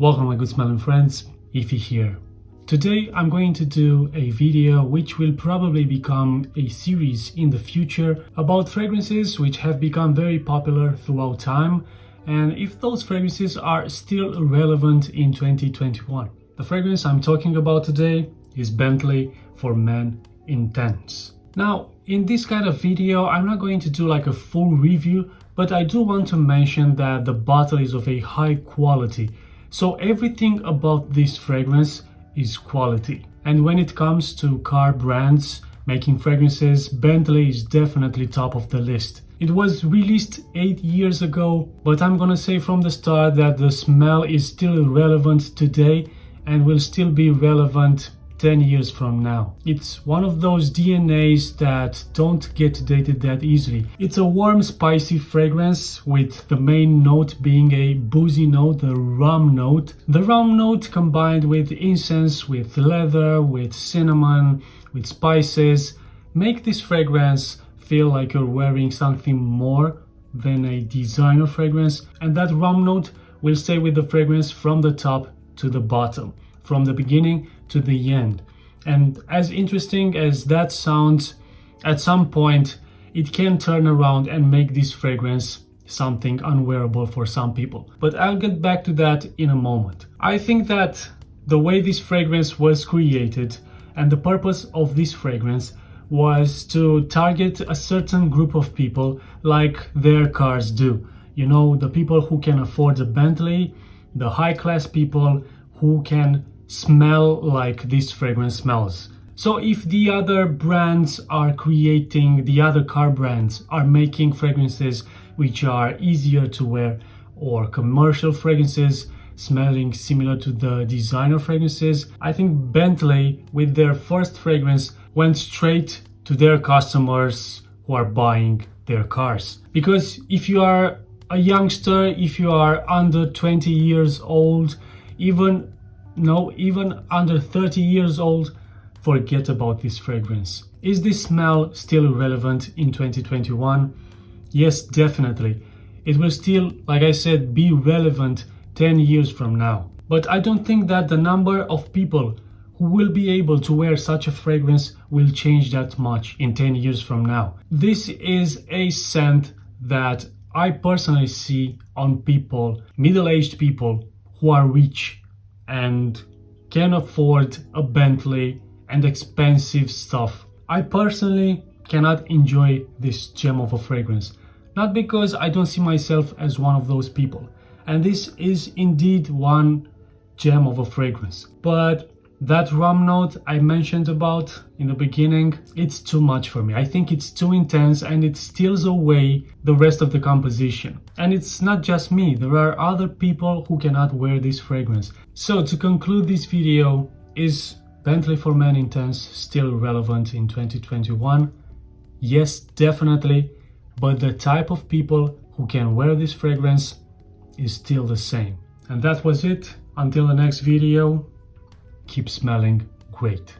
Welcome my good smelling friends, Ify here. Today I'm going to do a video which will probably become a series in the future about fragrances which have become very popular throughout time and if those fragrances are still relevant in 2021. The fragrance I'm talking about today is Bentley for Men Intense. Now in this kind of video I'm not going to do like a full review, but I do want to mention that the bottle is of a high quality. So everything about this fragrance is quality. And when it comes to car brands making fragrances, Bentley is definitely top of the list. It was released 8 years ago, but I'm gonna say from the start that the smell is still relevant today and will still be relevant 10 years from now. It's one of those DNAs that don't get dated that easily. It's a warm, spicy fragrance with the main note being a boozy note, the rum note. The rum note combined with incense, with leather, with cinnamon, with spices, make this fragrance feel like you're wearing something more than a designer fragrance. And that rum note will stay with the fragrance from the top to the bottom, from the beginning to the end. And as interesting as that sounds, at some point it can turn around and make this fragrance something unwearable for some people. But I'll get back to that in a moment. I think that the way this fragrance was created and the purpose of this fragrance was to target a certain group of people like their cars do. You know, the people who can afford a Bentley, the high class people who can smell like this fragrance smells. So if the other brands are creating, the other car brands are making fragrances which are easier to wear, or commercial fragrances smelling similar to the designer fragrances, I think Bentley with their first fragrance went straight to their customers who are buying their cars. Because if you are a youngster, if you are under 20 years old, even under 30 years old, forget about this fragrance. Is this smell still relevant in 2021? Yes, definitely. It will still, like I said, be relevant 10 years from now. But I don't think that the number of people who will be able to wear such a fragrance will change that much in 10 years from now. This is a scent that I personally see on people, middle-aged people who are rich and can afford a Bentley and expensive stuff. I personally cannot enjoy this gem of a fragrance, not because I don't see myself as one of those people, and this is indeed one gem of a fragrance, but that rum note I mentioned about in the beginning, it's too much for me. I think it's too intense and it steals away the rest of the composition. And it's not just me, there are other people who cannot wear this fragrance. So to conclude this video, is Bentley for Men Intense still relevant in 2021? Yes, definitely, but the type of people who can wear this fragrance is still the same. And that was it. Until the next video, keep smelling great.